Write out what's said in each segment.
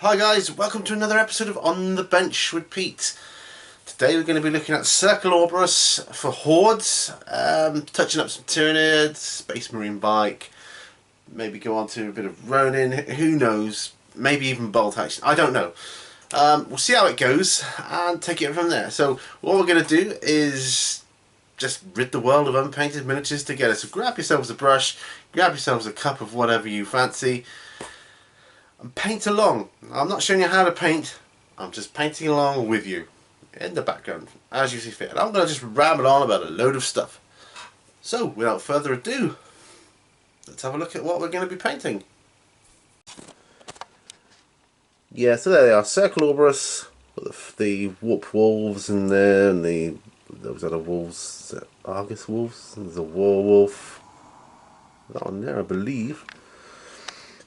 Hi guys, welcome to another episode of On the Bench with Pete. Today we're going to be looking at Circle Orborus for Hordes, touching up some Tyranids, Space Marine Bike, maybe go on to a bit of Ronin, who knows, maybe even Bolt Action, I don't know. We'll see how it goes and take it from there. So what we're going to do is just rid the world of unpainted miniatures together. So grab yourselves a brush, grab yourselves a cup of whatever you fancy, and paint along. I'm not showing you how to paint, I'm just painting along with you in the background as you see fit. And I'm going to just ramble on about a load of stuff. So without further ado, let's have a look at what we're going to be painting. Yeah, so there they are, Circle Orborus, the Warp Wolves in there, and those other wolves, Argus Wolves, there's a Warwolf, that one there I believe.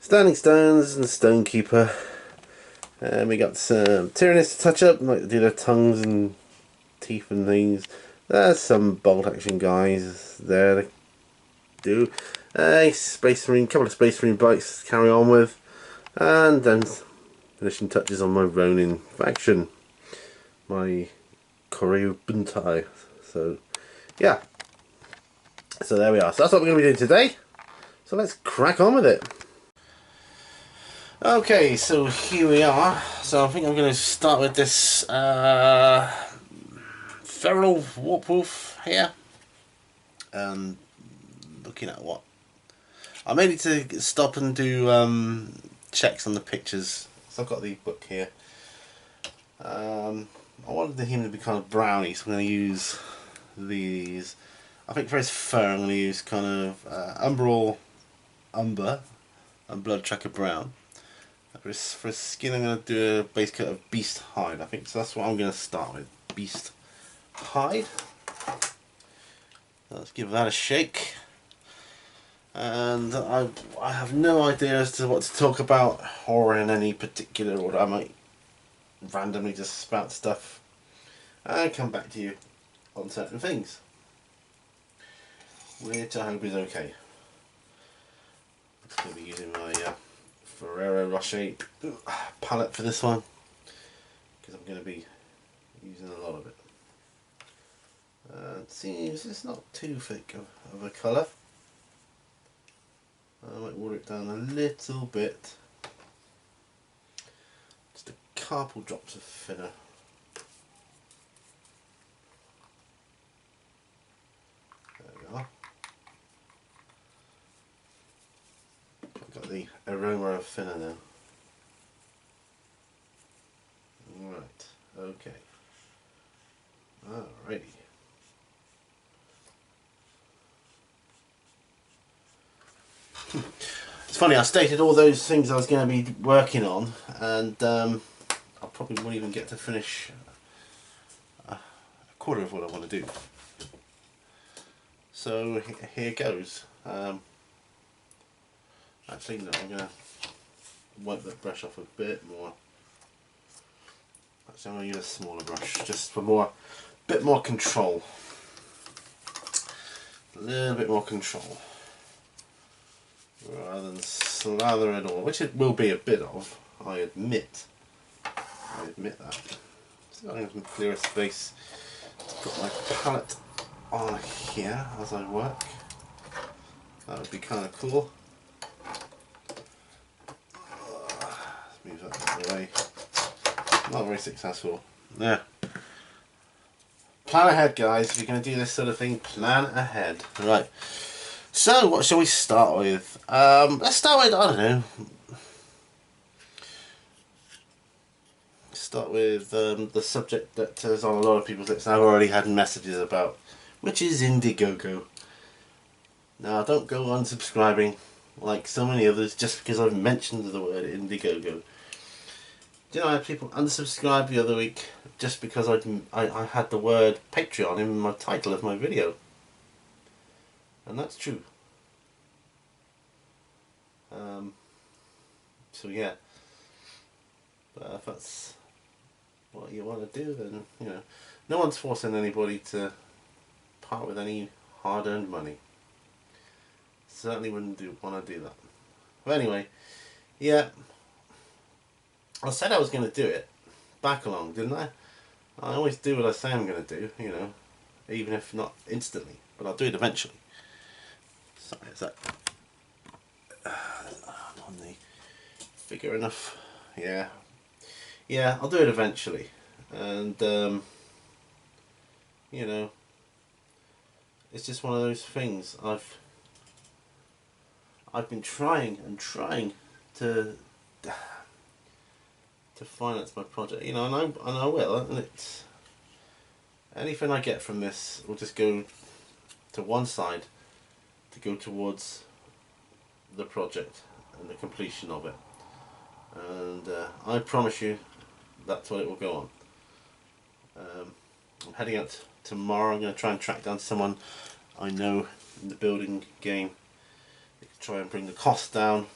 Standing Stones and Stonekeeper. And we got some Tyranids to touch up, like do their tongues and teeth and things. There's some Bolt Action guys there to do. A couple of Space Marine bikes to carry on with. And then finishing touches on my Ronin faction. My Koryu Buntai. So, yeah. So there we are. So that's what we're going to be doing today. So let's crack on with it. Okay, so here we are. So I think I'm going to start with this feral warp wolf here, and looking at what I may need to stop and do checks on the pictures. So I've got the book here. I wanted him to be kind of browny, so I'm going to use these. I think for his fur I'm going to use kind of umber and blood tracker brown. For his skin I'm going to do a base coat of beast hide, I think. So that's what I'm going to start with, beast hide. Let's give that a shake. And I have no idea as to what to talk about or in any particular order. I might randomly just spout stuff and come back to you on certain things, which I hope is okay. I'm going to be using my Ferrero Rocher palette for this one because I'm going to be using a lot of it. It seems it's not too thick of a colour. I might water it down a little bit. Just a couple drops of thinner. There we are. I've got the aroma of thinner now. Right, okay. Alrighty. It's funny, I stated all those things I was going to be working on, and I probably won't even get to finish a quarter of what I want to do. So here goes. Actually, no, I'm going to wipe that brush off a bit more. Actually, I'm going to use a smaller brush just for bit more control. A little bit more control. Rather than slather it all, which it will be a bit of, I admit. I admit that. So I'm going to clear a space to put my palette on here as I work. That would be kind of cool. Let's move that out of the way. Not very successful. Yeah. Plan ahead, guys. If you're going to do this sort of thing, plan ahead. Right. So, what shall we start with? Let's start with, I don't know. Start with the subject that is on a lot of people's lips and I've already had messages about, which is Indiegogo. Now, don't go unsubscribing like so many others just because I've mentioned the word Indiegogo. Do you know I had people unsubscribe the other week just because I had the word Patreon in my title of my video? And that's true. So yeah, but if that's what you want to do, then you know, no one's forcing anybody to part with any hard-earned money. Certainly wouldn't want to do that. But anyway, yeah, I said I was going to do it back along, didn't I? I always do what I say I'm going to do, you know, even if not instantly, but I'll do it eventually. Sorry, is that on the figure enough? Yeah, yeah, I'll do it eventually, and you know, it's just one of those things. I've been trying and trying to finance my project, you know, and I will, and it's anything I get from this will just go to one side to go towards the project and the completion of it, and I promise you that's what it will go on. I'm heading out tomorrow. I'm going to try and track down someone I know in the building game to try and bring the cost down.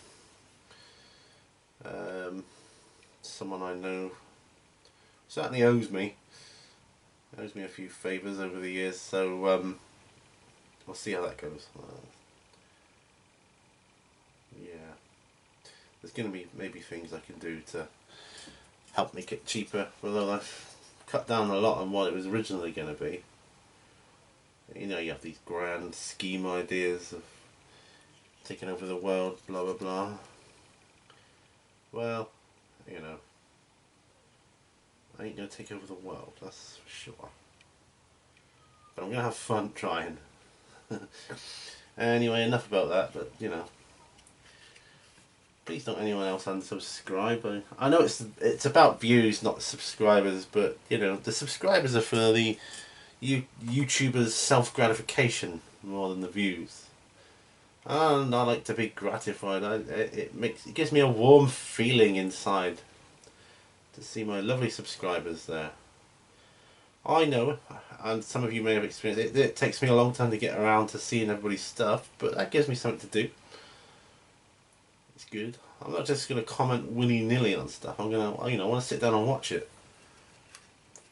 Someone I know certainly owes me a few favours over the years, so we'll see how that goes. Yeah, there's going to be maybe things I can do to help make it cheaper, although I've cut down a lot on what it was originally going to be. You know, you have these grand scheme ideas of taking over the world, blah blah blah. Well, you know, I ain't going to take over the world, that's for sure. But I'm going to have fun trying. Anyway, enough about that, but you know, please don't anyone else unsubscribe. I know it's about views, not subscribers, but you know, the subscribers are for the YouTubers' self-gratification more than the views. And I like to be gratified. It gives me a warm feeling inside to see my lovely subscribers there. I know, and some of you may have experienced it, it takes me a long time to get around to seeing everybody's stuff, but that gives me something to do. It's good. I'm not just going to comment willy-nilly on stuff. I'm going to, you know, I want to sit down and watch it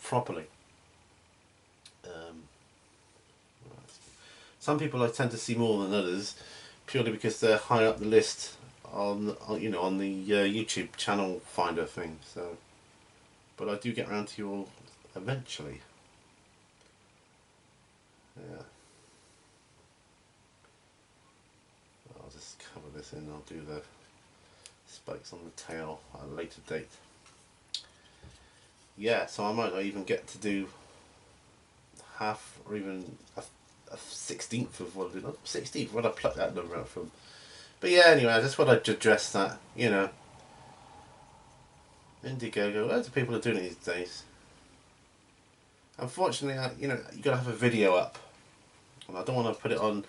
properly. Some people I tend to see more than others, purely because they're higher up the list on you know, on the YouTube channel finder thing. So, but I do get around to you all eventually. Yeah. I'll just cover this in. I'll do the spikes on the tail at a later date. Yeah, so I might not even get to do half or even a 16th of what I did. 16th, where I plucked that number out from. But yeah, anyway, I just thought I'd address that, you know. Indiegogo, loads of people are doing it these days. Unfortunately, you know, you gotta have a video up. And I don't want to put it on.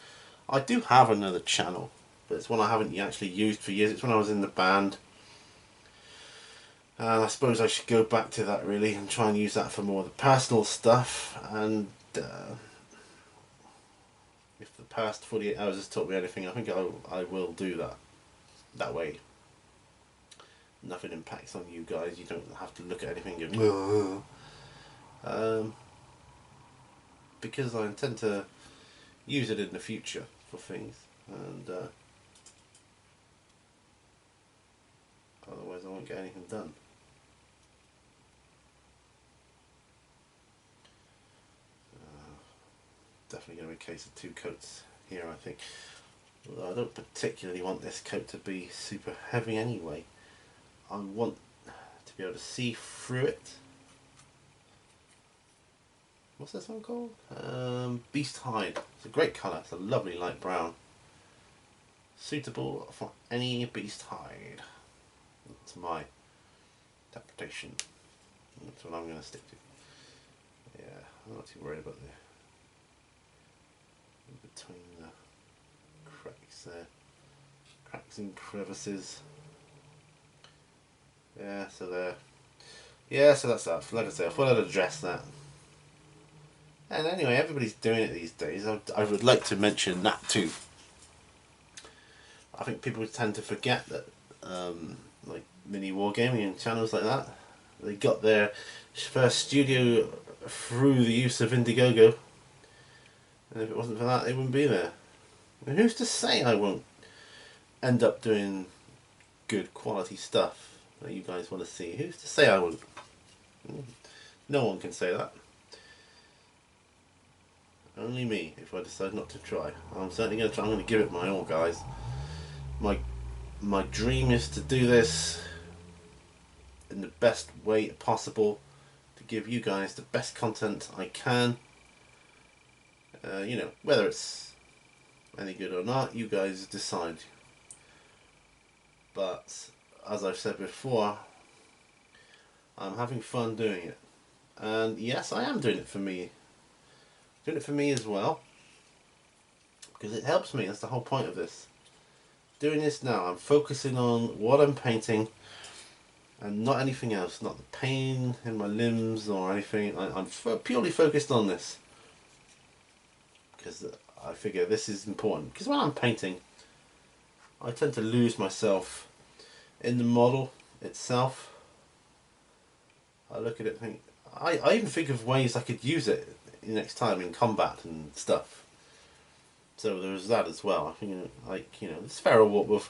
I do have another channel, but it's one I haven't actually used for years. It's when I was in the band. And I suppose I should go back to that really and try and use that for more of the personal stuff. And if the past 48 hours has taught me anything, I think I will do that. That way, nothing impacts on you guys. You don't have to look at anything and go, because I intend to use it in the future for things, and otherwise I won't get anything done. Definitely going to be a case of 2 coats here, I think. Although I don't particularly want this coat to be super heavy anyway. I want to be able to see through it. What's this one called? Beast Hide. It's a great colour. It's a lovely light brown. Suitable for any beast hide. That's my interpretation. That's what I'm going to stick to. Yeah, I'm not too worried about the between the cracks there, cracks and crevices. Yeah, so there. Yeah, so that's that. Like I say, I thought I'd address that. And anyway, everybody's doing it these days. I would like to mention that too. I think people tend to forget that, like mini wargaming and channels like that, they got their first studio through the use of Indiegogo. And if it wasn't for that, they wouldn't be there. And who's to say I won't end up doing good quality stuff that you guys want to see. Who's to say I wouldn't? No one can say that. Only me, if I decide not to try. I'm certainly going to try. I'm going to give it my all, guys. My dream is to do this in the best way possible, to give you guys the best content I can. You know, whether it's any good or not, you guys decide. But as I've said before, I'm having fun doing it. And yes, I am doing it for me. Doing it for me as well. Because it helps me, that's the whole point of this. Doing this now, I'm focusing on what I'm painting and not anything else. Not the pain in my limbs or anything. I'm purely focused on this. Because I figure this is important. Because when I'm painting, I tend to lose myself in the model itself. I look at it and think, I even think of ways I could use it next time in combat and stuff. So there's that as well. I think, like, you know, this feral warp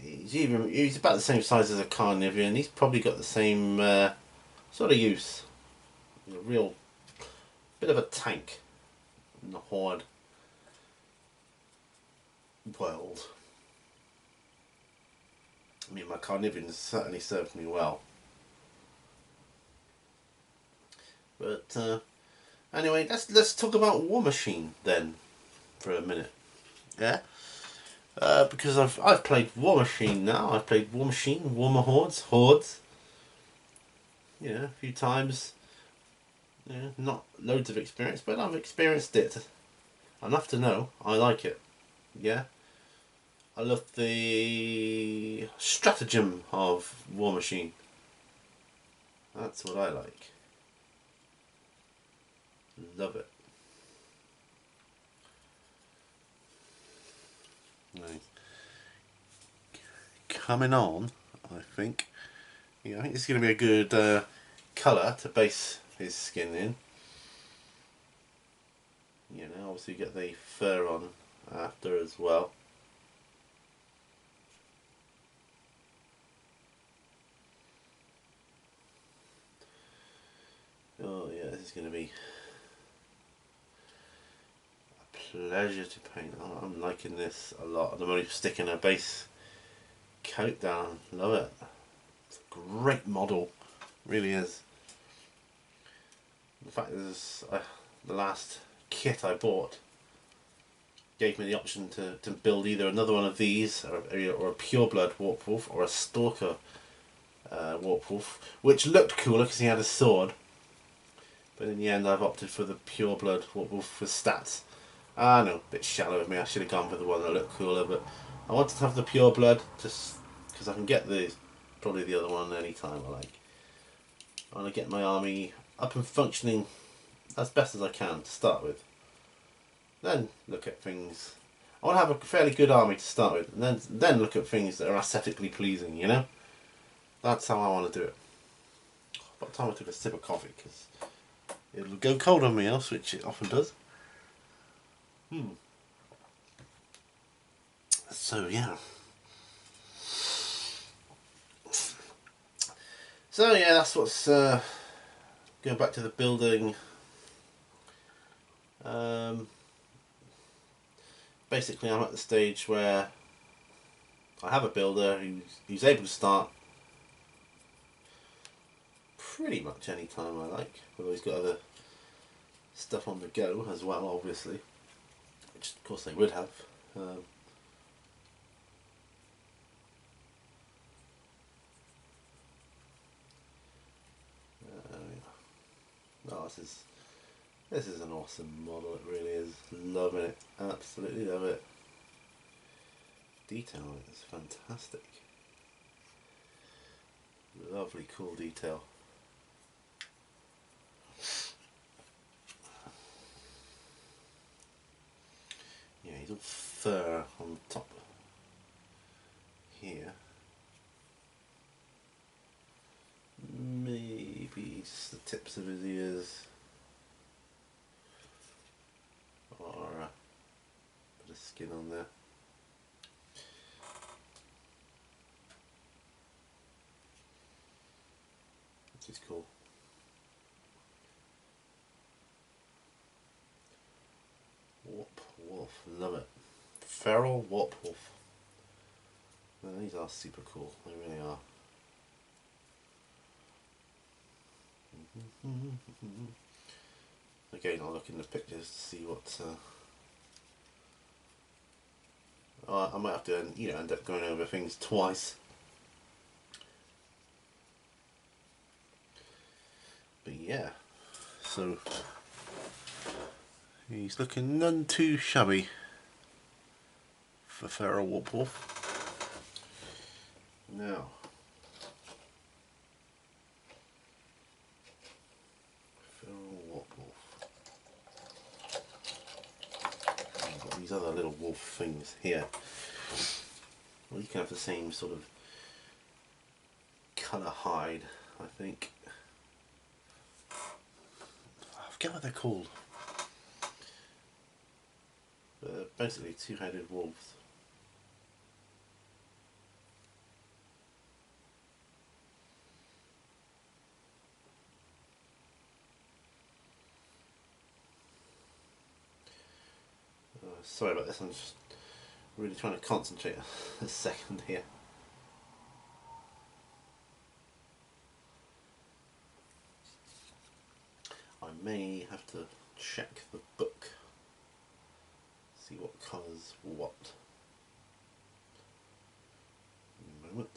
he's about the same size as a carnivore, and he's probably got the same sort of use. A real bit of a tank in the Horde world. I mean, my carnivores certainly served me well. But anyway, let's talk about War Machine then for a minute. Yeah. Because I've played War Machine now. I've played War Machine, Warmer Hordes. You know, a few times. Yeah, not loads of experience, but I've experienced it enough to know I like it. Yeah. I love the stratagem of War Machine. That's what I like. Love it. Right. Coming on, I think. Yeah, I think this is going to be a good colour to base his skin in. You know, obviously you get the fur on after as well. Oh yeah, this is going to be a pleasure to paint. Oh, I'm liking this a lot. I'm only sticking a base coat down. Love it. It's a great model. Really is. The fact is, the last kit I bought gave me the option to build either another one of these or a pureblood warp wolf or a stalker warp wolf, which looked cooler because he had a sword. But in the end, I've opted for the pureblood warp wolf with stats. I know, a bit shallow of me. I should have gone for the one that looked cooler, but I wanted to have the pureblood just because I can get probably the other one anytime I like. I want to get my army up and functioning as best as I can to start with. Then look at things. I want to have a fairly good army to start with, and then look at things that are aesthetically pleasing. You know, that's how I want to do it. About time I took a sip of coffee because it'll go cold on me else, which it often does. So yeah. So yeah, that's what's going back to the building. Basically, I'm at the stage where I have a builder who's able to start pretty much any time I like. Although he's got other stuff on the go as well, obviously, which of course they would have. Oh, this is an awesome model. It really is. Loving it. Absolutely love it. Detail on it is fantastic. Lovely, cool detail. Yeah, he's all fur on the top here. Maybe just the tips of his ears. Or a bit of skin on there. name's cool. Warp Wolf, love it. Feral Warp Wolf. Well, these are super cool, they really are. Again, I'll look in the pictures to see what. I might have to, end up going over things twice. But yeah, so he's looking none too shabby for Feral Warp Wolf. Now, Feral Warp Wolf. I've got these other little wolf things here. Well, you can have the same sort of colour hide, I think. I forget what they're called. But they're basically two-headed wolves. Sorry about this, I'm just really trying to concentrate a second here. I may have to check the book, see what colours what. A moment.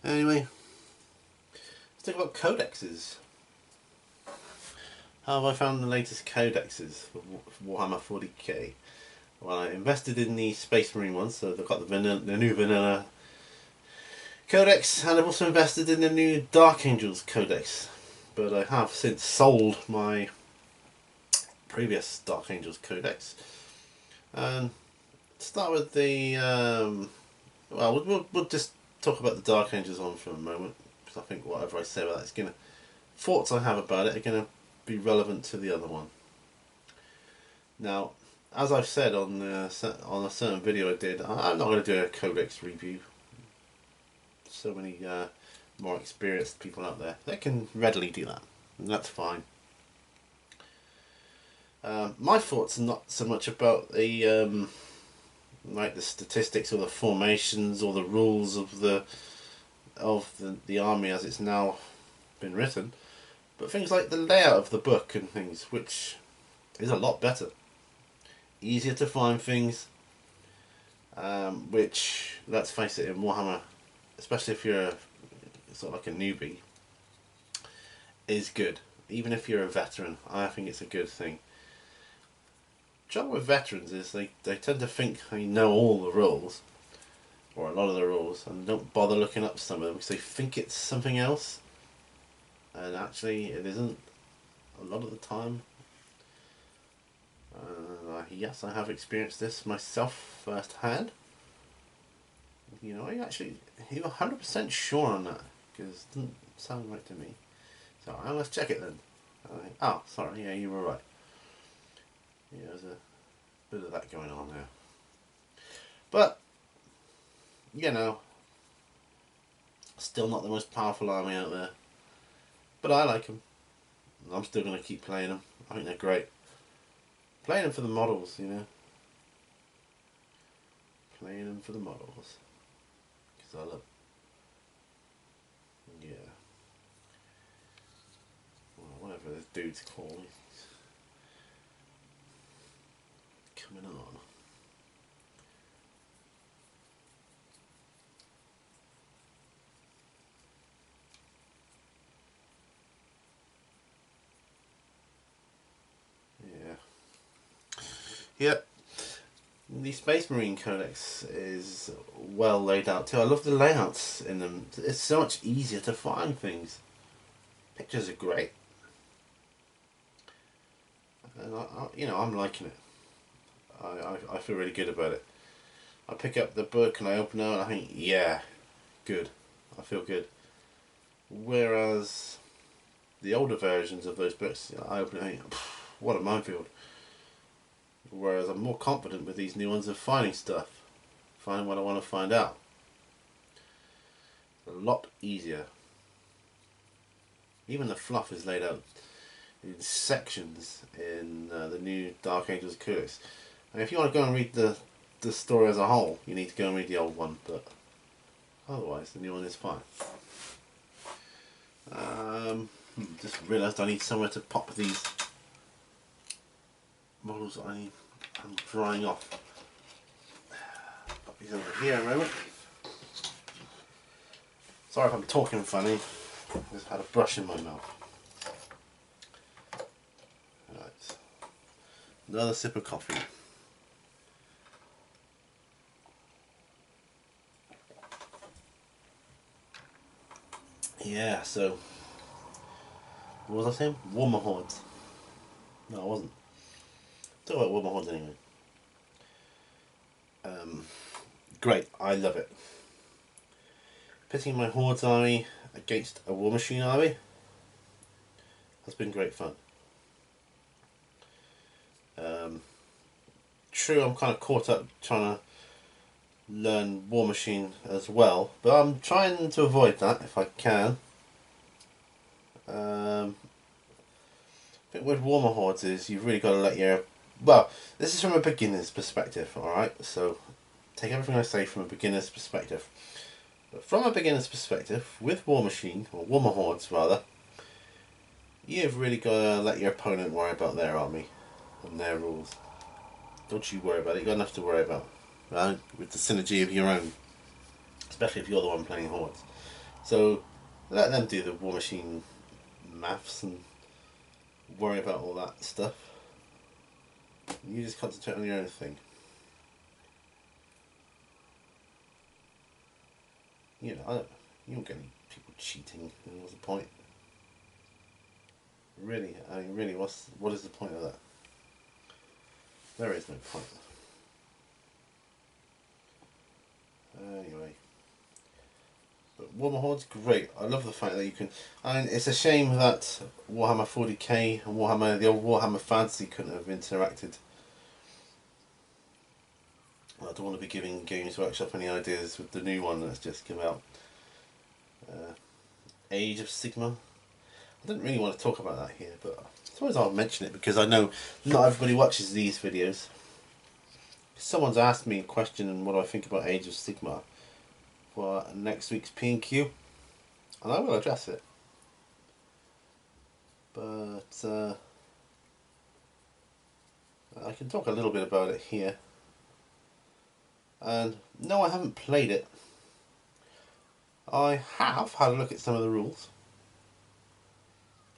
Anyway, let's talk about codexes. How have I found the latest codexes for Warhammer 40k? Well, I invested in the Space Marine ones, so they've got the new vanilla codex, and I've also invested in the new Dark Angels codex. But I have since sold my previous Dark Angels codex. And start with the well, we'll just talk about the Dark Angels on for a moment, because I think whatever I say about that is gonna, thoughts I have about it are gonna be relevant to the other one. Now, as I've said on a certain video I did, I'm not going to do a codex review. So many more experienced people out there, they can readily do that, and that's fine. My thoughts are not so much about the like the statistics or the formations or the rules of the army as it's now been written, but things like the layout of the book and things, which is a lot better, easier to find things, which, let's face it, in Warhammer, especially if you're sort of like a newbie, is good. Even if you're a veteran, I think it's a good thing. The trouble with veterans is they tend to think they know all the rules, or a lot of the rules, and don't bother looking up some of them because they think it's something else, and actually it isn't a lot of the time. Yes, I have experienced this myself firsthand. You're 100% sure on that, because it doesn't sound right to me. So let's check it then. Oh, sorry, yeah, you were right. Yeah, there's a bit of that going on there. But, still not the most powerful army out there. But I like them. I'm still going to keep playing them. I think they're great. Playing them for the models, Playing them for the models. Because I love... Yeah. Well, whatever this dude's called. He's coming on. Yep. The Space Marine Codex is well laid out too. I love the layouts in them. It's so much easier to find things. Pictures are great. And I'm liking it. I feel really good about it. I pick up the book and I open it and I think, yeah, good. I feel good. Whereas the older versions of those books, I open it and think, what a minefield. Whereas I'm more confident with these new ones of finding stuff, finding what I want to find out. A lot easier. Even the fluff is laid out in sections in the new Dark Angels Codex. And if you want to go and read the story as a whole, you need to go and read the old one, but otherwise the new one is fine. Just realised I need somewhere to pop these models that I'm drying off. Pop these over here a moment. Sorry if I'm talking funny, I just had a brush in my mouth. Right. Another sip of coffee. Yeah, so what was I saying? Warmer Hordes. No, I wasn't. Talk about Warmer Hordes anyway. Great, I love it. Pitting my Hordes army against a War Machine army has been great fun. True, I'm kind of caught up trying to learn War Machine as well, but I'm trying to avoid that if I can. I think with Warmer Hordes is you've really got to let your... Well, this is from a beginner's perspective, alright? So take everything I say from a beginner's perspective. But from a beginner's perspective, with War Machine, or Warmer Hordes rather, you've really got to let your opponent worry about their army and their rules. Don't you worry about it, you've got enough to worry about. Right? With the synergy of your own, especially if you're the one playing Hordes. So let them do the War Machine maths and worry about all that stuff. You just concentrate on your own thing. You know, you don't get any people cheating. What's the point? Really, I mean, really, what is the point of that? There is no point. Anyway, but Warhammer Horde's great. I love the fact that you can. I mean, it's a shame that Warhammer 40k and the old Warhammer Fantasy couldn't have interacted. I don't want to be giving Games Workshop any ideas with the new one that's just come out. Age of Sigma. I didn't really want to talk about that here, but I suppose I'll mention it because I know not everybody watches these videos. Someone's asked me a question on what do I think about Age of Sigma for next week's P&Q, and I will address it. But I can talk a little bit about it here. And no, I haven't played it. I have had a look at some of the rules.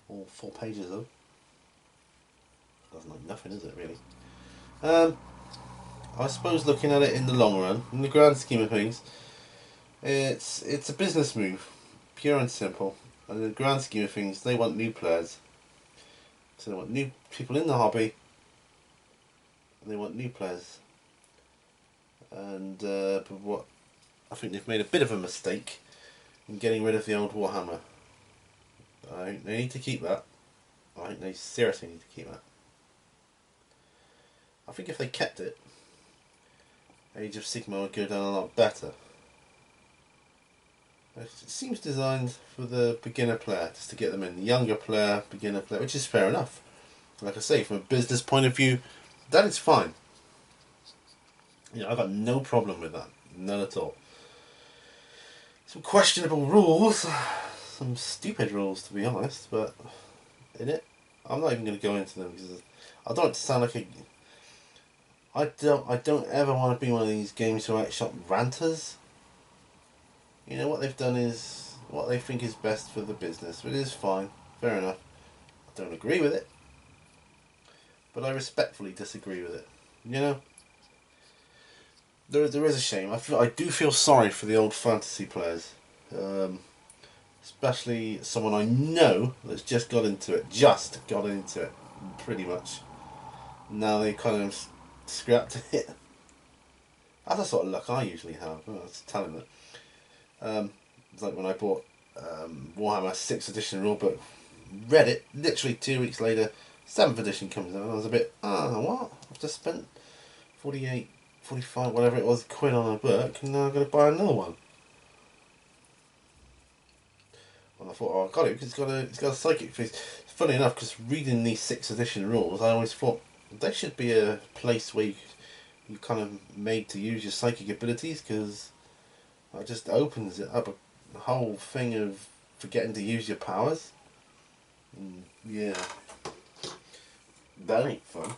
All 4 pages of them. Doesn't like nothing, is it, really? I suppose looking at it in the long run, in the grand scheme of things, it's a business move, pure and simple. And in the grand scheme of things, they want new players. So they want new people in the hobby. And they want new players. And but what I think they've made a bit of a mistake in getting rid of the old Warhammer. I think they need to keep that. I think they seriously need to keep that. I think if they kept it, Age of Sigma would go down a lot better. It seems designed for the beginner player, just to get them in. The younger player, beginner player, which is fair enough. Like I say, from a business point of view, that is fine. You know, I've got no problem with that. None at all. Some questionable rules. Some stupid rules, to be honest, but in it, I'm not even going to go into them because I don't want to sound like a... I don't ever want to be one of these Games Workshop ranters. You know, what they've done is what they think is best for the business. It is fine, fair enough. I don't agree with it, but I respectfully disagree with it. You know, there is a shame. I do feel sorry for the old fantasy players, especially someone I know that's just got into it, pretty much. Now they kind of scrapped it. That's the sort of luck I usually have. I was telling it. It's like when I bought Warhammer 6th edition rulebook, read it, literally 2 weeks later, 7th edition comes out, and I was a bit, what? I've just spent 48, 45, whatever it was, quid on a book, and now I'm going to buy another one. And I thought, oh, I got it because it's got a psychic face. Funny enough, because reading these 6th edition rules, I always thought there should be a place where you kind of made to use your psychic abilities, because it just opens it up a whole thing of forgetting to use your powers. Yeah, that ain't fun.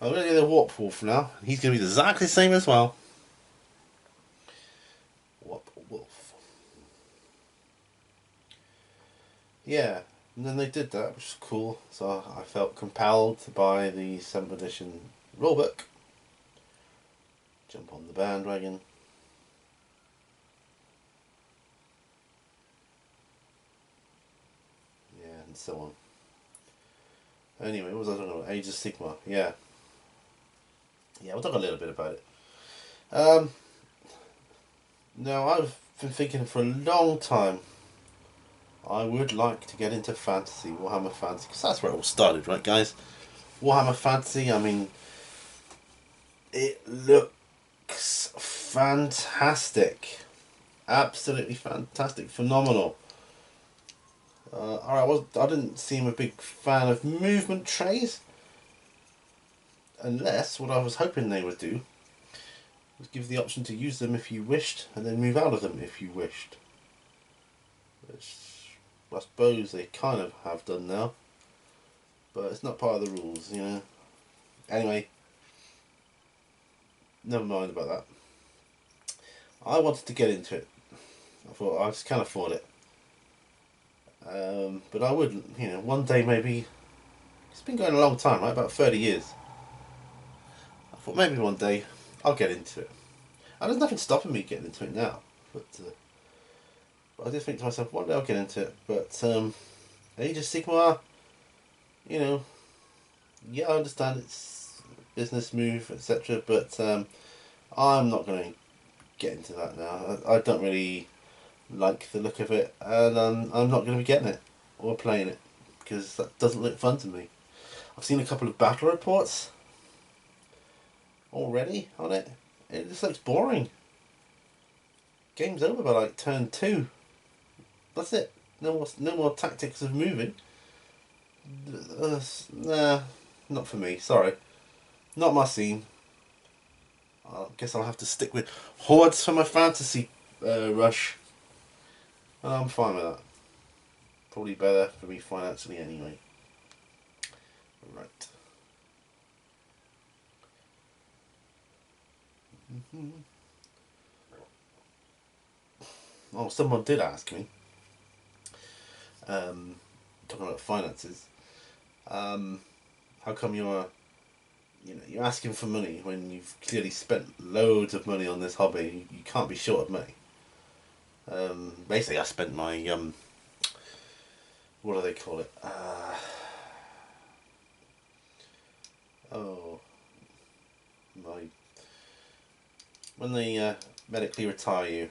I'm going to do the Warp Wolf now. He's going to be exactly the same as well. Warp Wolf. Yeah, and then they did that, which was cool. So I felt compelled to buy the 7th edition rulebook. Jump on the bandwagon. Yeah, and so on. Anyway, what was I talking about? Age of Sigmar. Yeah. Yeah, we'll talk a little bit about it. Now, I've been thinking for a long time I would like to get into fantasy, Warhammer Fantasy, because that's where it all started, right, guys? Warhammer Fantasy, I mean, it looks fantastic. Absolutely fantastic, phenomenal. I didn't seem a big fan of movement trays, unless what I was hoping they would do was give the option to use them if you wished, and then move out of them if you wished. Which I suppose they kind of have done now, but it's not part of the rules, you know. Anyway, never mind about that. I wanted to get into it. I thought I just can't afford it. But I would, you know, one day maybe. It's been going a long time, right? About 30 years. I thought maybe one day I'll get into it. And there's nothing stopping me getting into it now. But I did think to myself, one day I'll get into it. But Age of Sigmar, you know, yeah, I understand it's a business move, etc. But I'm not going to get into that now. I don't really like the look of it, and I'm not going to be getting it or playing it because that doesn't look fun to me. I've seen a couple of battle reports already on it. It just looks boring. Game's over by like turn 2. That's it. No more tactics of moving. Nah, not for me. Sorry, not my scene. I guess I'll have to stick with Hordes for my fantasy rush. I'm fine with that. Probably better for me financially anyway. Right. Oh, someone did ask me, talking about finances, how come you're asking for money when you've clearly spent loads of money on this hobby? You can't be short of money. Basically, I spent my what do they call it? Oh, my when they medically retire you,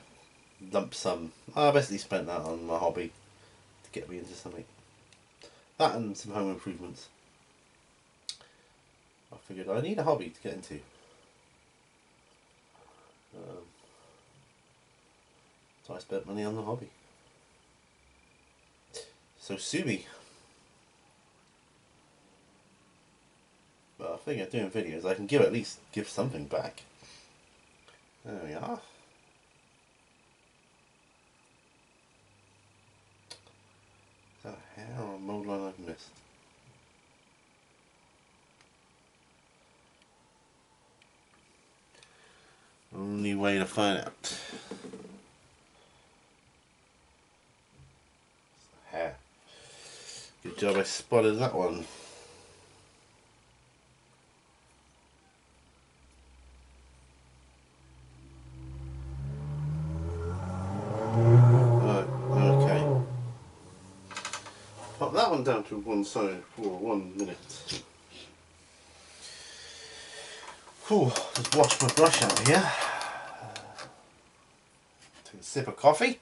lump sum. I basically spent that on my hobby to get me into something. That and some home improvements. I figured I need a hobby to get into. So I spent money on the hobby. So sue me. But I figure doing videos I can at least give something back. There we are. Is that a hair or a mold line I've missed? Only way to find out. Hair. Good job I spotted that one. Okay. Pop that one down to one side for 1 minute. Whew, just wash my brush out here. Take a sip of coffee.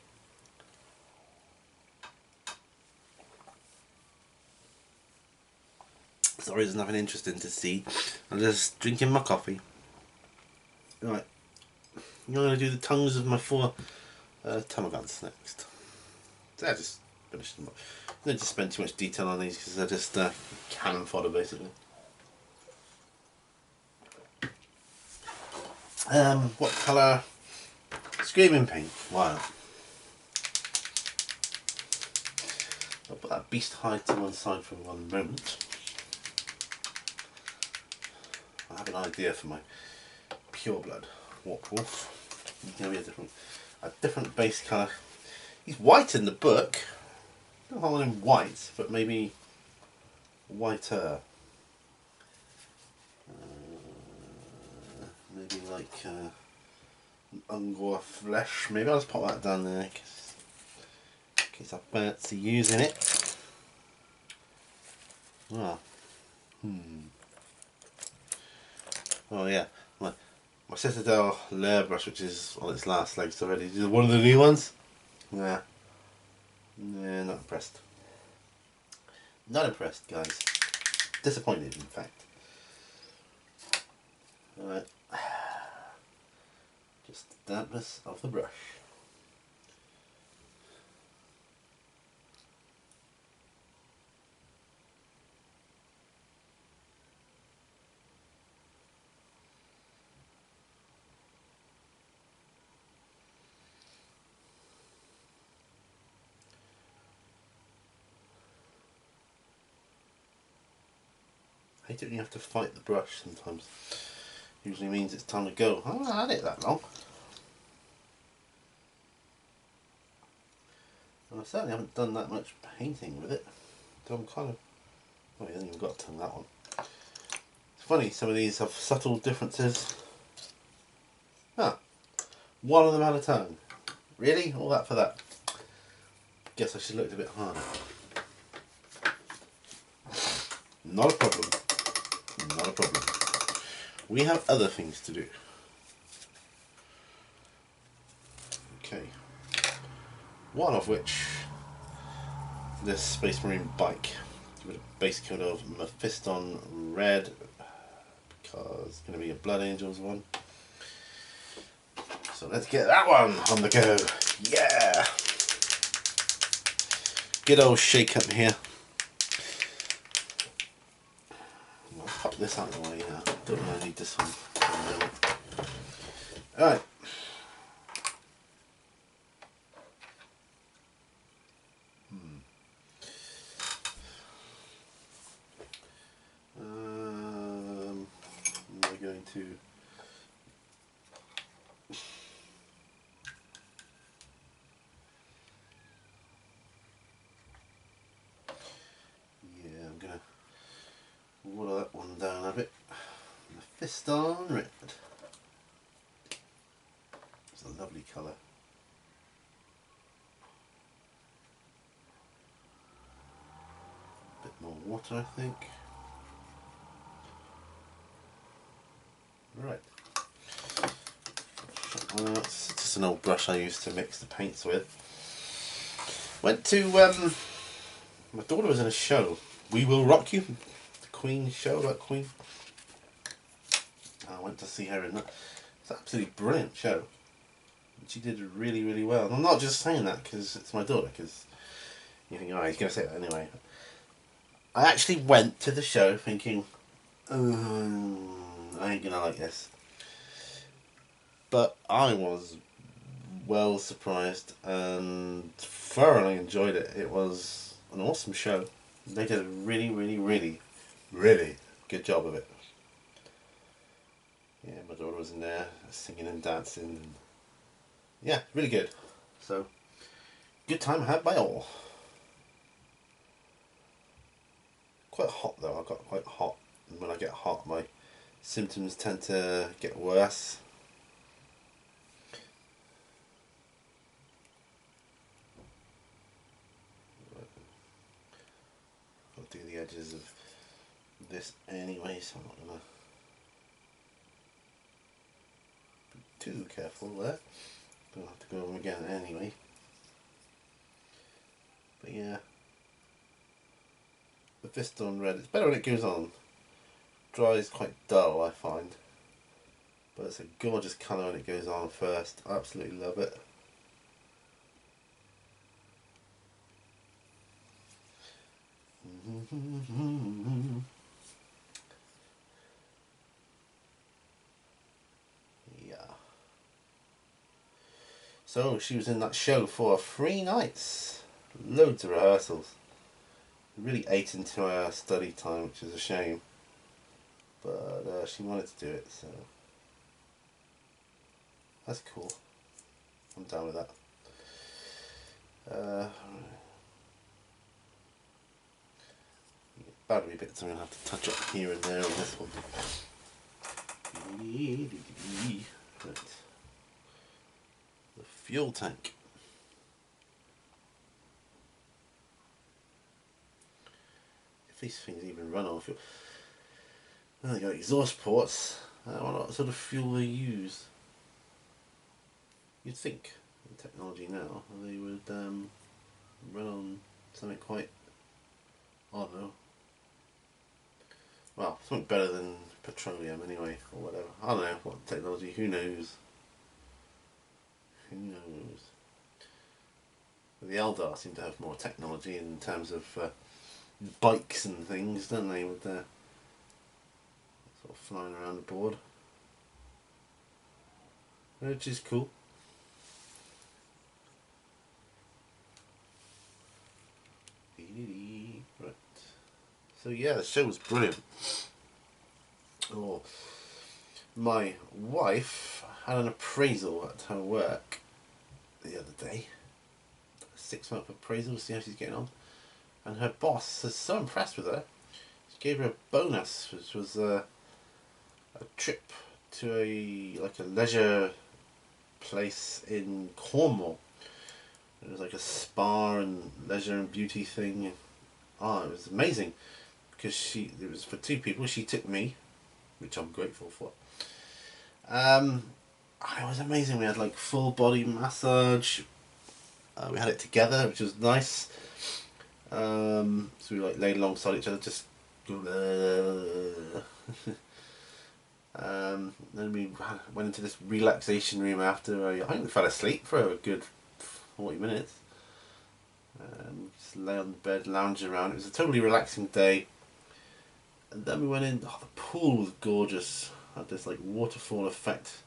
Sorry, there's nothing interesting to see. I'm just drinking my coffee. Right, I'm going to do the tongues of my 4 Tamagans next. So I just finished them. I don't just spend too much detail on these because they're just cannon fodder basically. What colour? Screaming pink. Why not? I'll put that beast hide to one side for one moment. I have an idea for my pure blood Warp Wolf. He's going to be a different base colour. He's white in the book. I don't hold him white, but maybe whiter. Maybe like Ungor flesh. Maybe I'll just pop that down there in case I fancy using it. Ah. Oh yeah, my Citadel layer brush, which is on its last legs already. Is it one of the new ones? Nah. Nah, not impressed. Not impressed, guys. Disappointed, in fact. Alright. Just the dampness of the brush. I hate it when you have to fight the brush sometimes. Usually means it's time to go. I haven't had it that long. And I certainly haven't done that much painting with it. So I'm kind of... Oh, you haven't even got to tongue that one. It's funny, some of these have subtle differences. Ah, one of them had a tongue. Really? All that for that? Guess I should have looked a bit harder. Not a problem. Not a problem. We have other things to do. Okay. One of which, this Space Marine bike with a base coat of Mephiston red, because it's going to be a Blood Angels one. So let's get that one on the go. Yeah! Good old shake up here. I'll pop this out of the way now. Don't really need this one. Alright. We're going to I'm gonna water that one down a bit. Mephiston red. It's a lovely colour. A bit more water, I think. Right. It's just an old brush I used to mix the paints with. Went to my daughter was in a show. We Will Rock You, the Queen show about Queen. I went to see her in that. It's an absolutely brilliant show. She did really, really well. And I'm not just saying that because it's my daughter, because you think, oh, he's going to say that anyway. I actually went to the show thinking, I ain't going to like this. But I was well surprised and thoroughly enjoyed it. It was an awesome show. They did a really, really, really, really good job of it. Yeah, my daughter was in there singing and dancing. And yeah, really good. So, good time had by all. Quite hot though. I got quite hot. And when I get hot, my symptoms tend to get worse. I'll do the edges of this anyway, so I'm not gonna be too careful there. Don't have to go over again anyway. But yeah, The Vista on red. It's better when it goes on. Dry is quite dull, I find. But it's a gorgeous colour when it goes on first. I absolutely love it. Yeah. So she was in that show for 3 nights. Loads of rehearsals. Really ate into our study time, which is a shame. But she wanted to do it, so that's cool. I'm down with that. Battery bits I'm going to have to touch up here and there on this one. Right. The fuel tank. If these things even run on fuel. Well, they got exhaust ports. I don't know what sort of fuel they use. You'd think in technology now they would run on something quite, I don't know. Well, something better than petroleum anyway, or whatever. I don't know what technology. Who knows? Who knows? But the Eldar seem to have more technology in terms of bikes and things, don't they? With their sort of flying around the board, which is cool. Right. So yeah, the show was brilliant. Oh, my wife had an appraisal at her work the other day. A 6-month appraisal to see how she's getting on. And her boss is so impressed with her, she gave her a bonus, which was a trip to a leisure place in Cornwall. It was like a spa and leisure and beauty thing. Oh, it was amazing because it was for 2 people. She took me, which I'm grateful for. It was amazing. We had like full body massage. We had it together, which was nice. So we like laid alongside each other, just. Then we went into this relaxation room after. I think we fell asleep for a good 40 minutes. Just lay on the bed, lounge around. It was a totally relaxing day. And then we went in. Oh, the pool was gorgeous. Had this like waterfall effect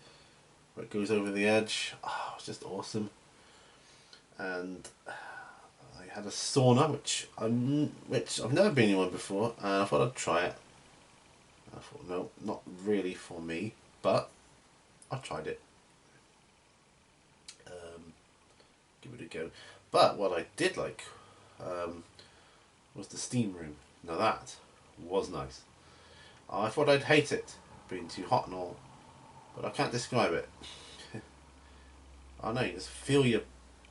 where it goes over the edge. Oh, it was just awesome. And I had a sauna, which I've never been in one before, and I thought I'd try it. I thought, no, not really for me, but I tried it. Give it a go. But what I did like was the steam room. Now that was nice. I thought I'd hate it, being too hot and all, but I can't describe it. I know, you just feel your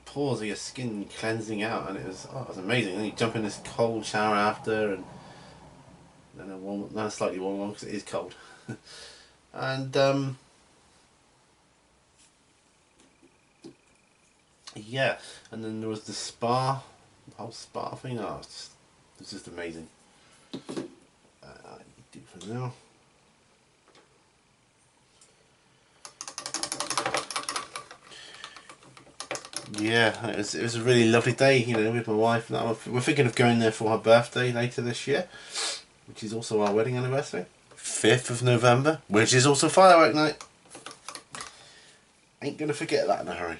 pores of your skin cleansing out, and it was amazing. Then you jump in this cold shower after, and then a slightly warm one because it is cold. And yeah, and then there was the spa, the whole spa thing. Oh, it was just amazing. Do for now. Yeah, it was a really lovely day, you know, with my wife. Now we're thinking of going there for her birthday later this year, which is also our wedding anniversary, 5th of November, which is also firework night. Ain't gonna forget that in a hurry.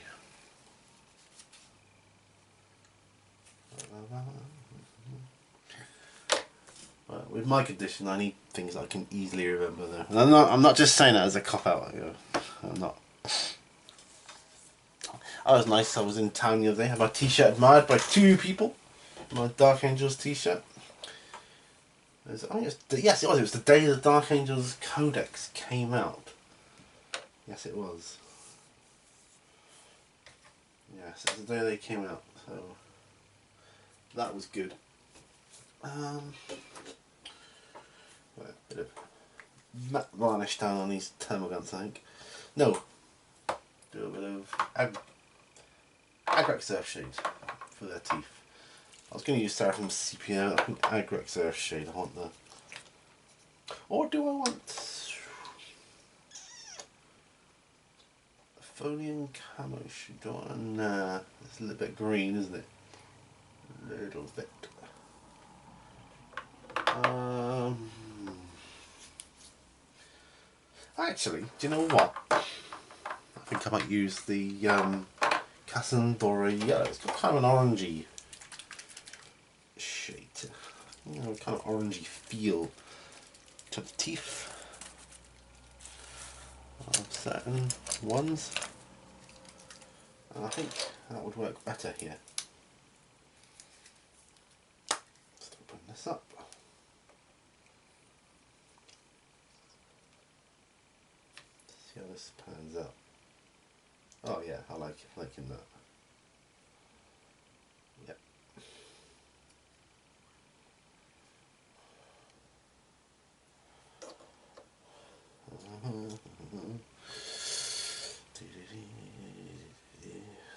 Well, with my condition, I need things I can easily remember though. And I'm not just saying that as a cop out. You know, I'm not. That was nice. I was in town the other day. I had my t-shirt admired by 2 people. My Dark Angels t-shirt. Yes, it was. It was the day the Dark Angels Codex came out. Yes, it was. Yes, it was the day they came out. So that was good. A bit of matte varnish down on these thermal guns, I think. No. Do a bit of Agrax surf shades for their teeth. I was going to use Seraphim Sepia. I think Agrex Earthshade I want the... Or do I want... Folian Camo Shade? Do I want... Nah, it's a little bit green, isn't it? A little bit. Actually, do you know what? I think I might use the Cassandora Yellow. It's got kind of an orangey shade, you know, kind of orangey feel to the teeth of certain ones, and I think that would work better here. Let's open this up. See how this pans out. Oh yeah, I like liking that. Yep.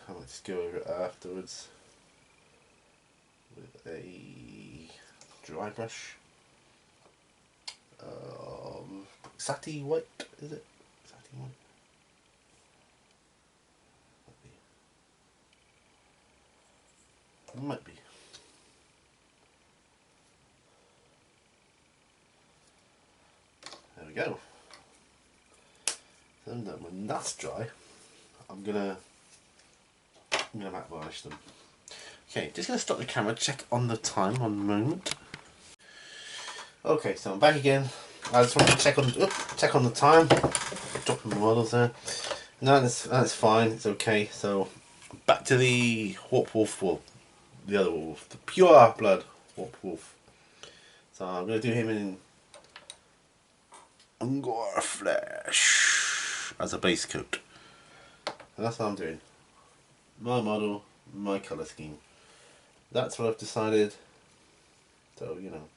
I might just go over it afterwards with a dry brush. Sati white, is it? Sati white. Might be. There we go. So then when that's dry, I'm gonna matte varnish them. Okay, just gonna stop the camera, check on the time on the moment. Okay, so I'm back again. I just want to check on the time. Dropping my models there. No, that's fine. It's okay. So back to the Warp Wolf wool. The other wolf, the pure blood Warp Wolf. So I'm going to do him in Angora Flesh as a base coat. And that's what I'm doing. My model, my colour scheme. That's what I've decided. So, you know,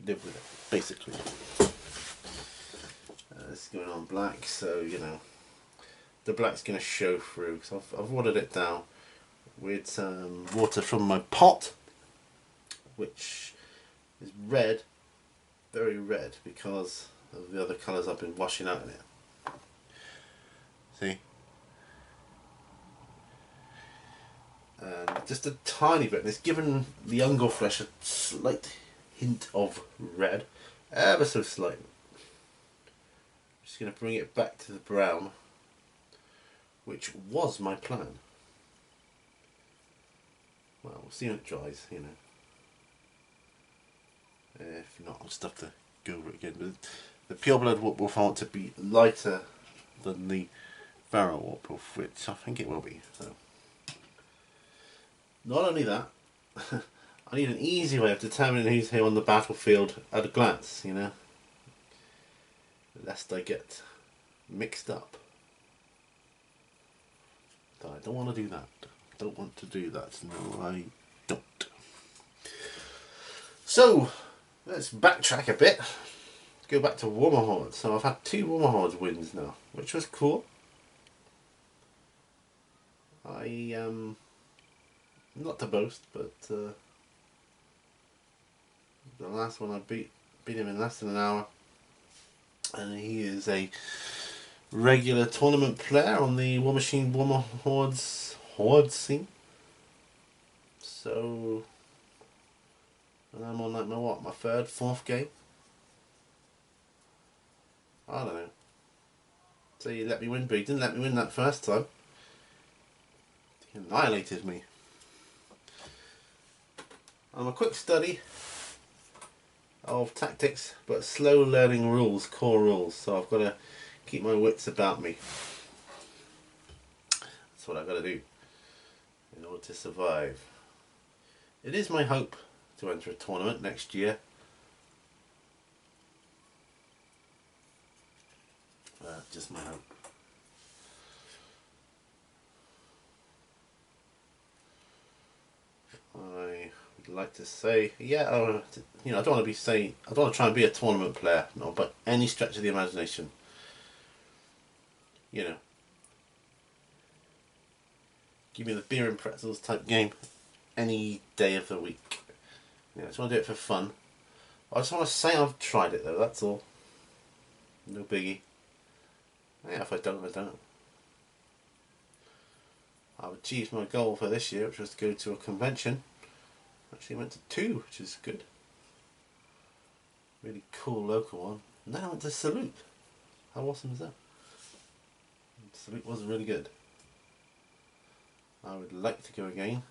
live with it, basically. It's going on black, so, you know, the black's going to show through. So I've watered it down with some water from my pot, which is red, very red, because of the other colours I've been washing out in it. See? And just a tiny bit, and it's given the Ungor Flesh a slight hint of red, ever so slight. Just going to bring it back to the brown, which was my plan. Well, we'll see when it dries, you know. If not, I'll just have to go over it again. But the pure blood Warp Wolf I want to be lighter than the Pharaoh Warp Wolf, which I think it will be. So, not only that, I need an easy way of determining who's here on the battlefield at a glance, you know, lest I get mixed up. So I don't want to do that. Don't want to do that. No, I don't. So let's backtrack a bit. Go back to Warmer Hordes. So I've had 2 Warmer Hordes wins now, which was cool. Not to boast, but the last one I beat him in less than an hour, and he is a regular tournament player on the War Machine Warmer Hordes scene. So I'm on like my 3rd, 4th game. I don't know. So he let me win, but he didn't let me win that first time. He annihilated me. I'm a quick study of tactics, but slow learning rules, core rules. So I've got to keep my wits about me. That's what I've got to do in order to survive. It is my hope to enter a tournament next year. Just my hope. I would like to say, yeah, you know, I don't want to try and be a tournament player, no, but any stretch of the imagination, you know, give me the beer and pretzels type game, any day of the week. I just want to do it for fun. I just want to say I've tried it though, that's all. No biggie. Yeah, if I don't, I don't. I've achieved my goal for this year, which was to go to a convention. Actually went to 2, which is good. Really cool local one. And then I went to Salute. How awesome is that? Salute was really good. I would like to go again.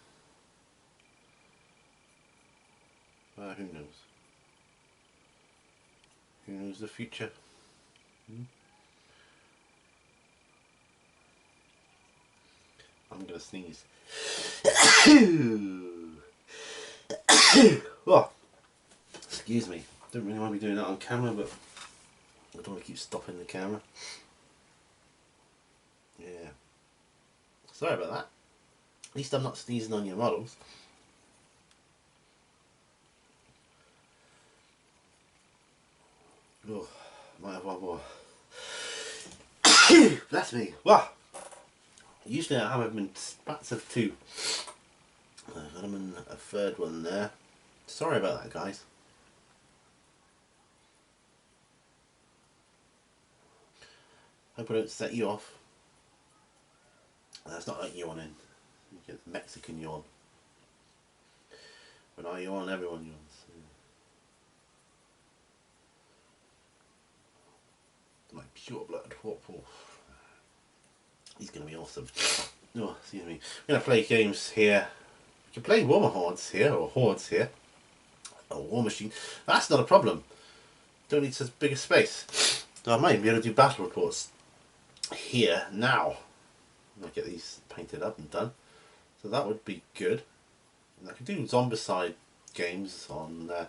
Who knows? Who knows the future? I'm gonna sneeze. Oh, excuse me. Don't really want to be doing that on camera, but I don't want to keep stopping the camera. Yeah. Sorry about that. At least I'm not sneezing on your models. Oh, might have one more. Bless me. Wow. Usually I have them in spats of 2. I've got them in a 3rd one there. Sorry about that, guys. Hope I don't set you off. That's not like yawning. You get the Mexican yawn. When I yawn, everyone yawns. My pure blood wolf. He's going to be awesome. Oh, excuse me. We're going to play games here. We can play Hordes here, or Hordes here. A War Machine. That's not a problem. Don't need such big a space. So I might be able to do battle reports here now. I'll get these painted up and done. So that would be good. And I can do Zombicide games on there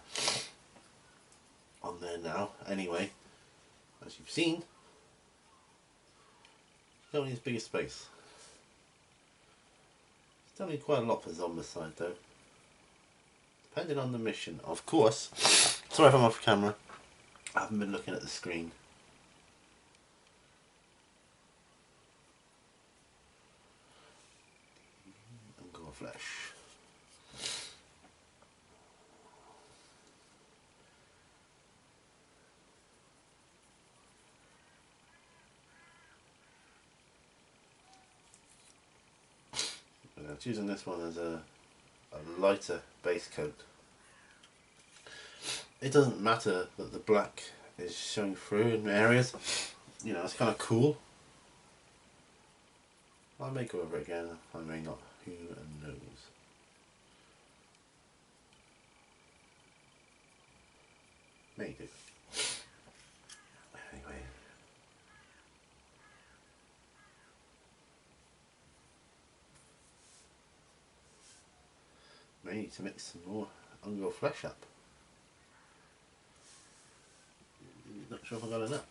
now. Anyway, as you've seen, don't need as big a space. Still need quite a lot for Zombicide though. Depending on the mission, of course. Sorry if I'm off camera. I haven't been looking at the screen. And go flesh. I'm choosing this one as a lighter base coat. It doesn't matter that the black is showing through in areas. You know, it's kind of cool. I may go over it again, I may not. Who knows? May do. Anyway. May need to mix some more Ungo flesh up. Not sure if I got enough.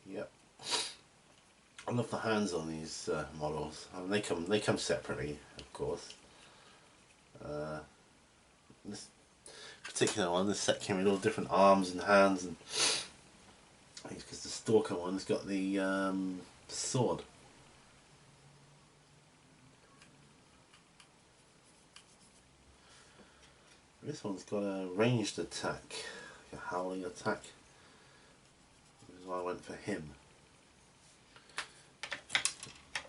Yep. I love the hands on these models. I mean, they come separately, of course. This particular one, this set came with all different arms and hands, and I think it's because the Stalker one's got the sword. This one's got a ranged attack, a howling attack. This is why I went for him.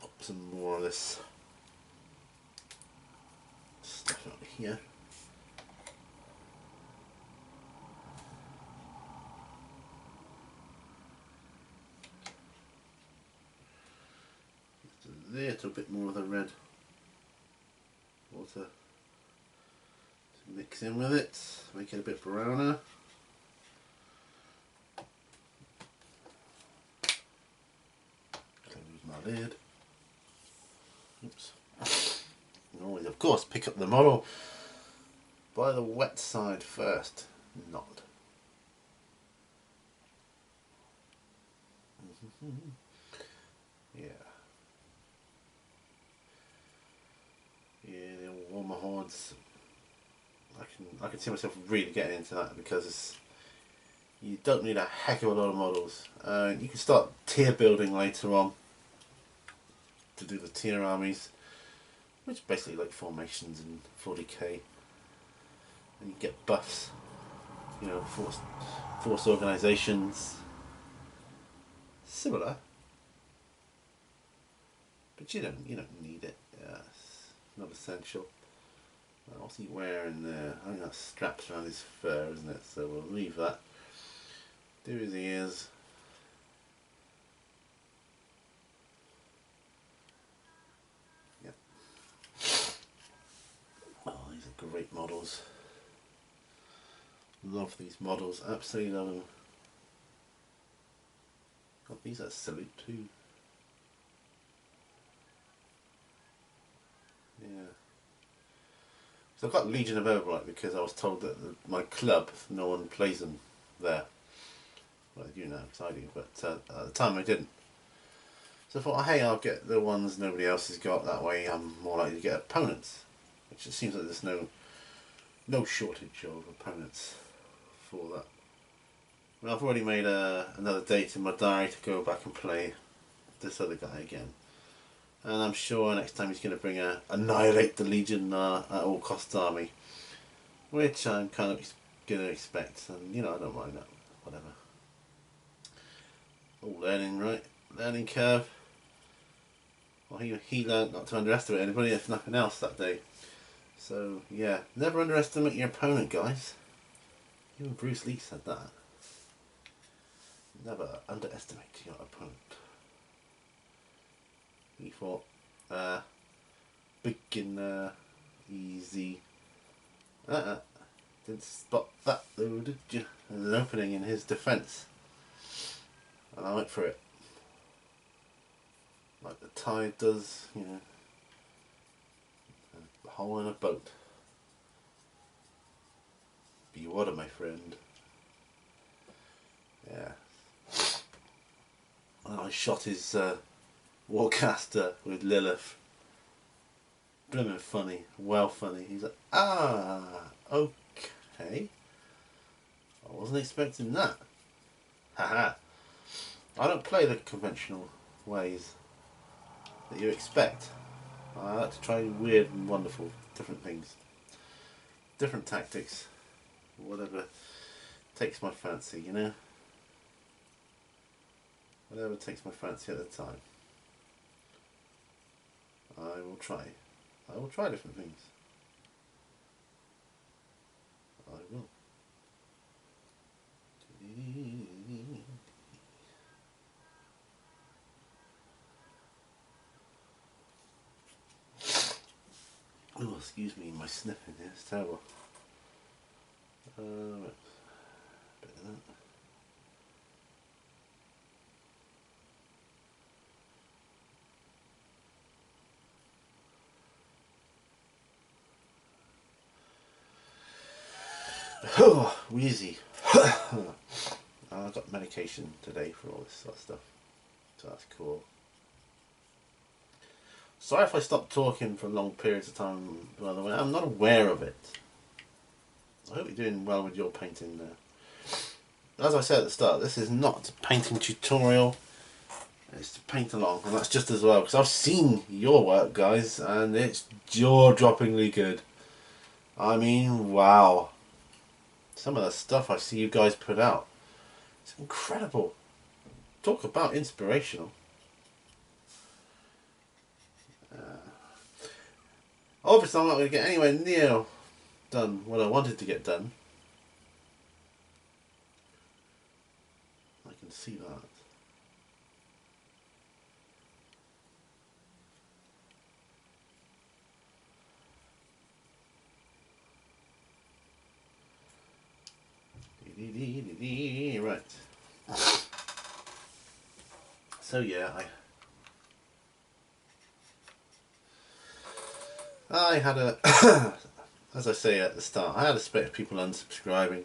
Put some more of this stuff out here. A little bit more of the red water to mix in with it, make it a bit browner. Close my lid. Oops. And always, of course, pick up the model by the wet side first. Not. Yeah. Yeah, the Warmer Hordes. I can see myself really getting into that because you don't need a heck of a lot of models. You can start tier building later on to do the tier armies, which is basically like formations in 40k, and you get buffs. You know, force organizations, similar, but you don't need it. Yeah, it's not essential. What's he wearing there? I think that's straps around his fur, isn't it? So we'll leave that. Do his ears. Yep. Oh, these are great models. Love these models. Absolutely love them. Oh, these are salute too. Yeah. So I've got Legion of Overlight because I was told that my club, no one plays them there. Well, you know, because I do, but at the time I didn't. So I thought, hey, I'll get the ones nobody else has got. That way I'm more likely to get opponents. Which it seems like there's no shortage of opponents for that. Well, I've already made another date in my diary to go back and play this other guy again. And I'm sure next time he's going to bring Annihilate the Legion at all costs army. Which I'm kind of going to expect. And, you know, I don't mind that. Whatever. All learning, right? Learning curve. Well, he learned not to underestimate anybody, if nothing else, that day. So, yeah. Never underestimate your opponent, guys. Even Bruce Lee said that. Never underestimate your opponent. He thought, big easy. Didn't spot that though, did you? There's an opening in his defence. And I went for it. Like the tide does, you know. A hole in a boat. Be water, my friend. Yeah. And I shot his Warcaster with Lilith. Blimmin' funny, well funny. He's like, okay. I wasn't expecting that. Haha. I don't play the conventional ways that you expect. I like to try weird and wonderful, different things. Different tactics. Whatever takes my fancy, you know? Whatever takes my fancy at the time. I will try different things. I will. Oh, excuse me, my sniffing here is terrible. Bit of that. Oh, wheezy. I got medication today for all this sort of stuff, so that's cool. Sorry if I stop talking for long periods of time, by the way. I'm not aware of it. I hope you're doing well with your painting there. As I said at the start, this is not a painting tutorial. It's to paint along, and that's just as well, because I've seen your work, guys, and it's jaw-droppingly good. I mean, wow. Some of the stuff I see you guys put out, it's incredible. Talk about inspirational. Obviously I'm not going to get anywhere near done what I wanted to get done. I can see that. Right. So yeah, I had a, as I say at the start, I had a split of people unsubscribing,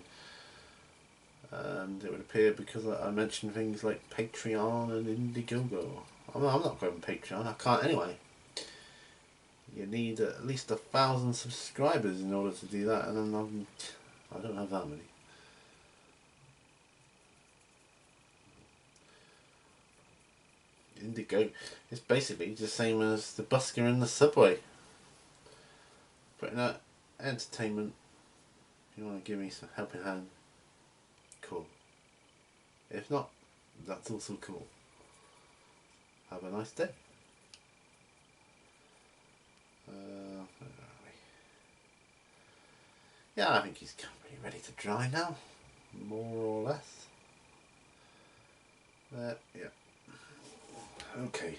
and it would appear because I mentioned things like Patreon and Indiegogo. I'm not going Patreon, I can't anyway. you need at least 1,000 subscribers in order to do that, and then I don't have that many. Indigo is basically the same as the busker in the subway. Putting out entertainment. If you want to give me some helping hand, cool. If not, that's also cool. Have a nice day. Where are we? Yeah, I think he's pretty ready to dry now, more or less. Yeah. Okay.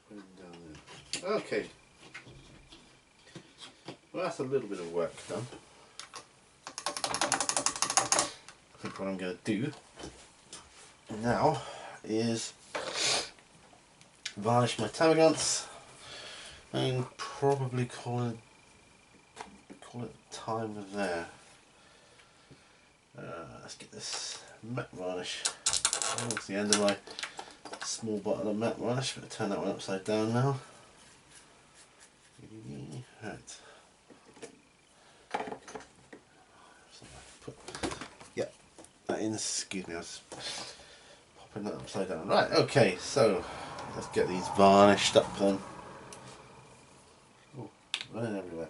Put him down there. Okay. Well, that's a little bit of work done. I think what I'm going to do now is varnish my Tamagants and probably call it time of there. Let's get this matte varnish. That's the end of my small bottle of matte varnish. I'm going to turn that one upside down now. Right. Yep, that in. Excuse me, I was popping that upside down. Right, okay, so let's get these varnished up then. Oh, running everywhere.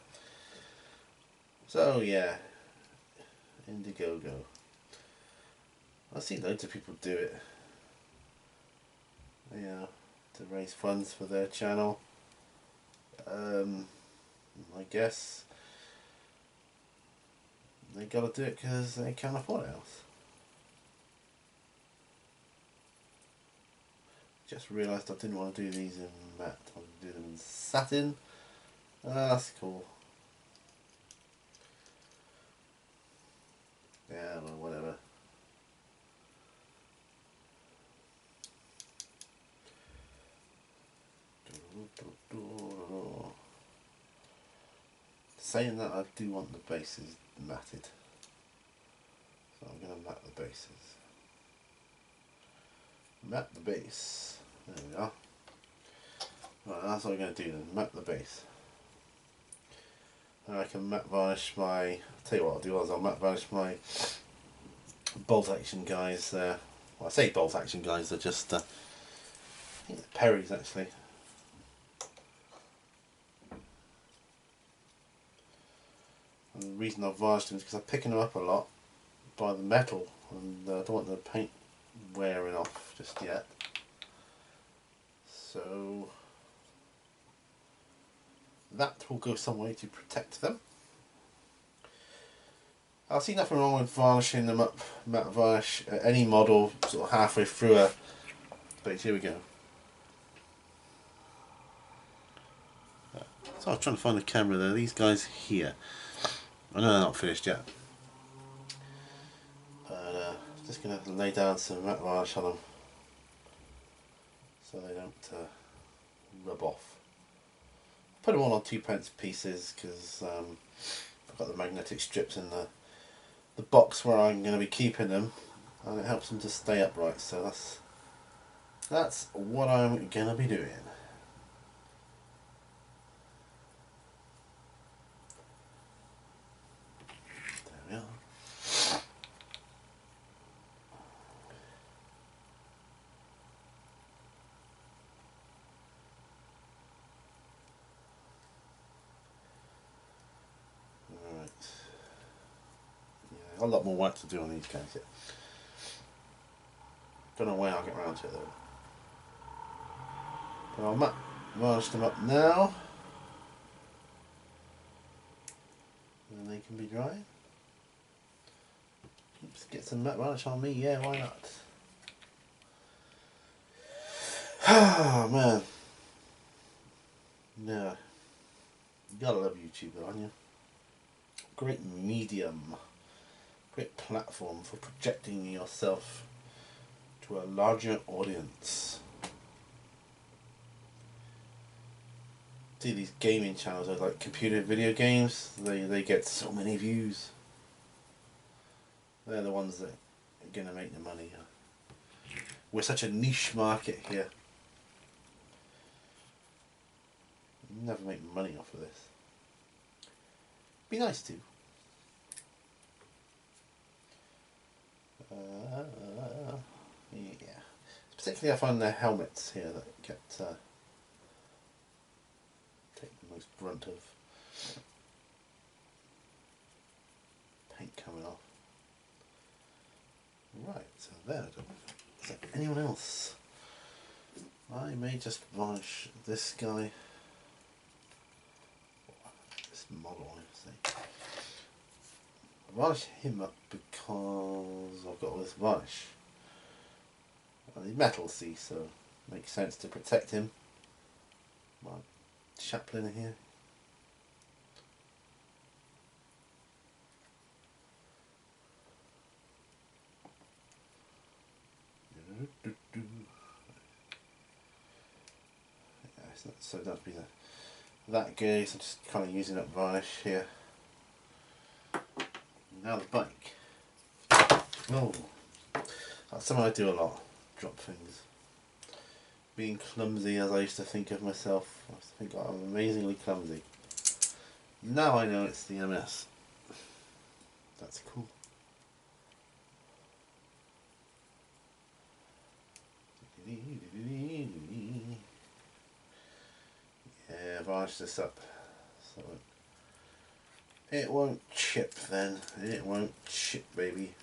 So yeah, Indiegogo. I see loads of people do it. Yeah, to raise funds for their channel. I guess they gotta do it because they can't afford it else. Just realised I didn't want to do these in matte. I want to do them in satin. That's cool. Yeah, well, whatever. Saying that, I do want the bases matted, so I'm going to matte the bases. Matte the base. There we are. Right, that's what I'm going to do then. Matte the base. And I can matte varnish my. I'll tell you what I'll do is I'll matte varnish my bolt action guys there. Well, I say bolt action guys, they're just I think they're Perry's actually. And the reason I've varnished them is because I'm picking them up a lot by the metal, and I don't want the paint wearing off just yet. So that will go some way to protect them. I see nothing wrong with varnishing them up, matte varnish, any model sort of halfway through a base. Here we go. So I was trying to find the camera there. These guys here. I know they're not finished yet. But just going to lay down some matte varnish on them so they don't rub off. Put them all on 2p pieces because I've got the magnetic strips in the box where I'm going to be keeping them, and it helps them to stay upright. So that's what I'm going to be doing. There we are. Right. Yeah, a lot more work to do on these guys yet. Don't know when I'll get around to it though. But I'll matte varnish them up now, and then they can be dry. Oops, get some matte varnish on me, yeah, why not? Oh man. Yeah. You gotta love YouTube though, aren't you? Great medium. Great platform for projecting yourself to a larger audience. See these gaming channels, like computer video games, they get so many views. They're the ones that are going to make the money. We're such a niche market here. Never make money off of this. Be nice to. Yeah. Particularly I find the helmets here that get take the most brunt of paint coming off. Right, so there. Is there anyone else? I may just varnish this guy. This model, I say. Varnish him up because I've got all this varnish. I need metal, see, so it makes sense to protect him. My chaplain in here. Yeah, so it does be that good, so I'm just kind of using up varnish here. Now the bike. Oh, that's something I do a lot. Drop things. Being clumsy as I used to think of myself. I used to think I'm amazingly clumsy. Now I know it's the MS. That's cool. Yeah, varnish this up so it won't chip then. It won't chip, baby.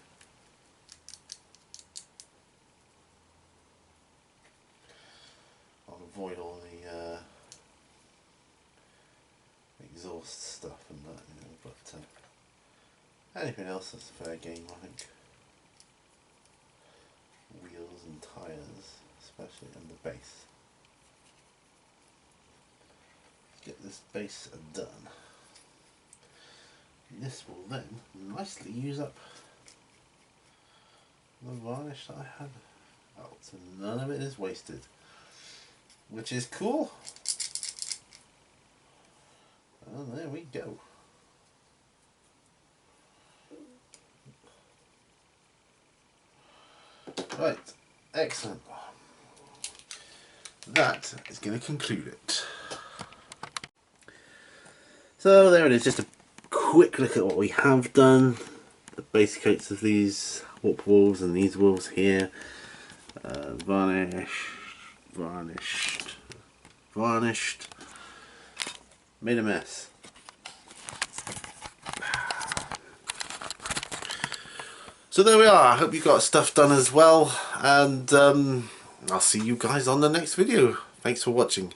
I'll avoid all the exhaust stuff and that, you know, but anything else is fair game, I think. Wheels and tyres, especially, and the base. Get this base done. This will then nicely use up the varnish that I had out, so none of it is wasted, which is cool. And there we go. Right, excellent. That is going to conclude it. So there it is, just a quick look at what we have done. The base coats of these warp wolves and these wolves here. Varnished. Made a mess. So there we are. I hope you got stuff done as well, and I'll see you guys on the next video. Thanks for watching.